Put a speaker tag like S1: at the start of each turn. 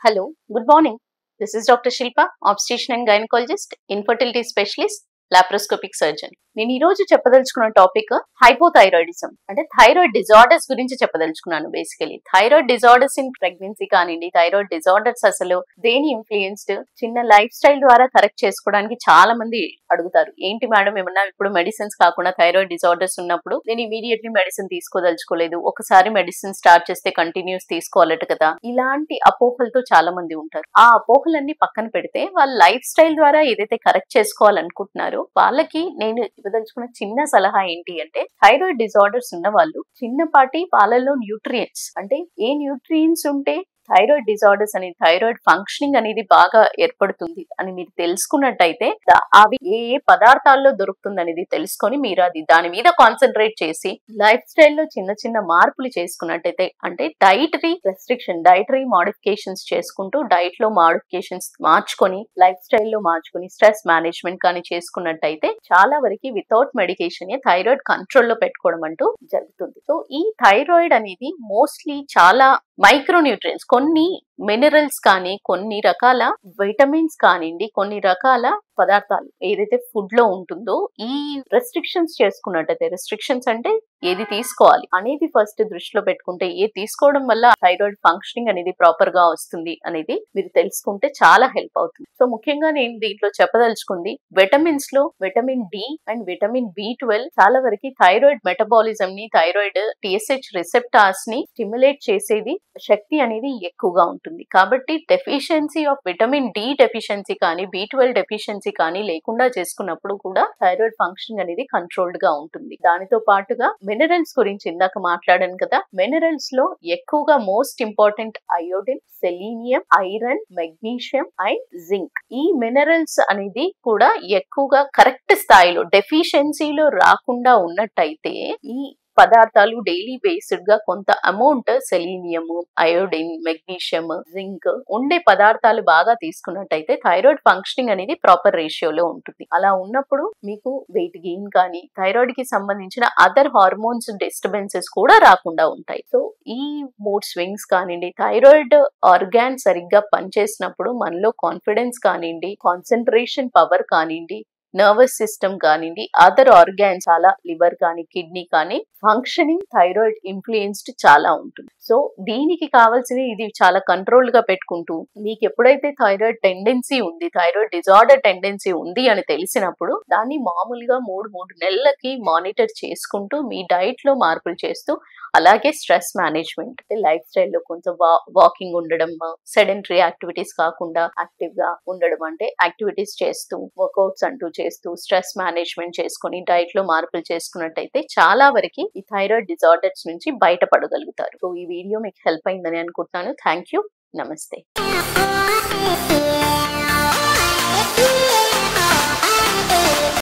S1: Hello, good morning. This is Dr. Shilpa, obstetrician and gynecologist, infertility specialist, laparoscopic surgeon. నేను ఈ రోజు చెప్పదలుచుకున్న topic hypothyroidism అంటే thyroid disorders గురించి చెప్పదలుచుకున్నాను. Basically thyroid disorders in pregnancy కానివ్వండి, థైరాయిడ్ డిజార్డర్స్ అసలు దేని ఇన్ఫ్లుయెన్స్డ్, చిన్న లైఫ్ స్టైల్ ద్వారా కరెక్ట్ చేసుకోవడానికి చాలా మంది అడుగుతారు. ఏంటి మేడం, ఏమన్నా ఇప్పుడు మెడిసిన్స్ కాకుండా థైరాయిడ్ డిజార్డర్స్ ఉన్నప్పుడు నేను ఇమీడియట్లీ మెడిసిన్ తీసుకోదలుచుకోలేదు, ఒకసారి మెడిసిన్ స్టార్ట్ చేస్తే కంటిన్యూస్ తీసుకోవాలట కదా, ఇలాంటి అపోహలతో చాలా మంది ఉంటారు. ఆ అపోహలన్నీ పక్కన పెడితే వాళ్ళ లైఫ్ స్టైల్ ద్వారా ఏదైతే కరెక్ట్ చేసుకోవాలనుకుంటున్నారో వాళ్ళకి నేను ఇవ్వదలుచుకున్న చిన్న సలహా ఏంటి అంటే, థైరాయిడ్ డిజార్డర్స్ ఉన్న వాళ్ళు చిన్నపాటి పాలల్లో న్యూట్రియంట్స్ అంటే ఏ న్యూట్రియంట్స్ ఉంటే థైరాయిడ్ డిజార్డర్స్ అనేది థైరాయిడ్ ఫంక్షనింగ్ అనేది బాగా ఏర్పడుతుంది అని మీరు తెలుసుకున్నట్టయితే అవి ఏ ఏ పదార్థాల్లో దొరుకుతుంది అనేది తెలుసుకొని మీరు అది దాని మీద కాన్సన్ట్రేట్ చేసి లైఫ్ స్టైల్లో చిన్న చిన్న మార్పులు చేసుకున్నట్టయితే, అంటే డైటరీ రెస్ట్రిక్షన్, డైటరీ మోడిఫికేషన్స్ చేసుకుంటూ డైట్ లో మోడిఫికేషన్స్ మార్చుకొని లైఫ్ స్టైల్లో మార్చుకొని స్ట్రెస్ మేనేజ్మెంట్ కానీ చేసుకున్నట్టయితే చాలా వరకు వితౌట్ మెడికేషన్ థైరాయిడ్ కంట్రోల్లో పెట్టుకోవడం అంటూ జరుగుతుంది. సో ఈ థైరాయిడ్ అనేది మోస్ట్లీ చాలా మైక్రోన్యూట్రియన్స్, కొన్ని మినరల్స్ కానీ కొన్ని రకాల విటమిన్స్ కానివ్వండి, కొన్ని రకాల పదార్థాలు ఏదైతే ఫుడ్ లో ఉంటుందో ఈ రెస్ట్రిక్షన్స్ చేసుకున్నట్టయితే, రెస్ట్రిక్షన్స్ అంటే ఏది తీసుకోవాలి అనేది ఫస్ట్ దృష్టిలో పెట్టుకుంటే ఏ తీసుకోవడం వల్ల థైరాయిడ్ ఫంక్షనింగ్ అనేది ప్రాపర్ గా వస్తుంది అనేది మీరు తెలుసుకుంటే చాలా హెల్ప్ అవుతుంది. సో ముఖ్యంగా నేను దీంట్లో చెప్పదలుచుకుంది విటమిన్స్ లో vitamin D and vitamin B12 చాలా వరకు థైరాయిడ్ మెటబాలిజం ని, థైరాయిడ్ TSH రిసెప్టార్స్ ని స్టిమ్యులేట్ చేసేది శక్తి అనేది ఎక్కువగా ఉంటుంది. కాబట్టి deficiency of vitamin D deficiency కానీ B12 డెఫిషియన్సీ కానీ లేకుండా చేసుకున్నప్పుడు కూడా థైరాయిడ్ ఫంక్షనింగ్ అనేది కంట్రోల్డ్ గా ఉంటుంది. దానితో పాటుగా మినరల్స్ గురించి ఇందాక మాట్లాడాను కదా, మినరల్స్ లో ఎక్కువగా most important iodine, selenium, iron, magnesium and zinc. ఈ మినరల్స్ అనేది కూడా ఎక్కువగా కరెక్ట్ స్థాయిలో డెఫిషియన్సీలో రాకుండా ఉన్నట్టయితే ఈ పదార్థాలు డైలీ బేస్డ్ గా కొంత amount selenium, iodine, magnesium, zinc ఉండే పదార్థాలు బాగా తీసుకున్నట్టయితే థైరాయిడ్ ఫంక్షనింగ్ అనేది ప్రాపర్ రేషియోలో ఉంటుంది. అలా ఉన్నప్పుడు మీకు వెయిట్ గెయిన్ కానీ థైరాయిడ్ కి సంబంధించిన అదర్ హార్మోన్స్ డిస్టర్బెన్సెస్ కూడా రాకుండా ఉంటాయి. సో ఈ మూడ్ స్వింగ్స్ కానివ్వండి, థైరాయిడ్ ఆర్గాన్ సరిగ్గా పనిచేసినప్పుడు మనలో కాన్ఫిడెన్స్ కానివ్వండి, కాన్సన్ట్రేషన్ పవర్ కానివ్వండి, నర్వస్ సిస్టమ్ కానివ్వండి, అదర్ ఆర్గాన్స్ చాలా లివర్ కానీ కిడ్నీ కానీ ఫంక్షనింగ్ థైరాయిడ్ ఇన్ఫ్లుయెన్స్డ్ చాలా ఉంటుంది. సో దీనికి కావాల్సింది ఇది చాలా కంట్రోల్ గా పెట్టుకుంటూ మీకు ఎప్పుడైతే థైరాయిడ్ టెండెన్సీ ఉంది, థైరాయిడ్ డిజార్డర్ టెండెన్సీ ఉంది అని తెలిసినప్పుడు దాన్ని మామూలుగా 3 నెలలకి మానిటర్ చేసుకుంటూ మీ డైట్ లో మార్పులు చేస్తూ, అలాగే స్ట్రెస్ మేనేజ్మెంట్ అంటే లైఫ్ స్టైల్లో కొంచెం వాకింగ్ ఉండడం, సెడెంటరీ యాక్టివిటీస్ కాకుండా యాక్టివ్ గా ఉండడం అంటే యాక్టివిటీస్ చేస్తూ వర్కౌట్స్ అంటూ చేస్తూ స్ట్రెస్ మేనేజ్మెంట్ చేసుకుని డైట్ లో మార్పులు చేసుకున్నట్టయితే చాలా వరకు ఈ థైరాయిడ్ డిజార్డర్స్ నుంచి బయటపడగలుగుతారు. సో ఈ వీడియో మీకు హెల్ప్ అయిందని అనుకుంటున్నాను. Thank you. నమస్తే.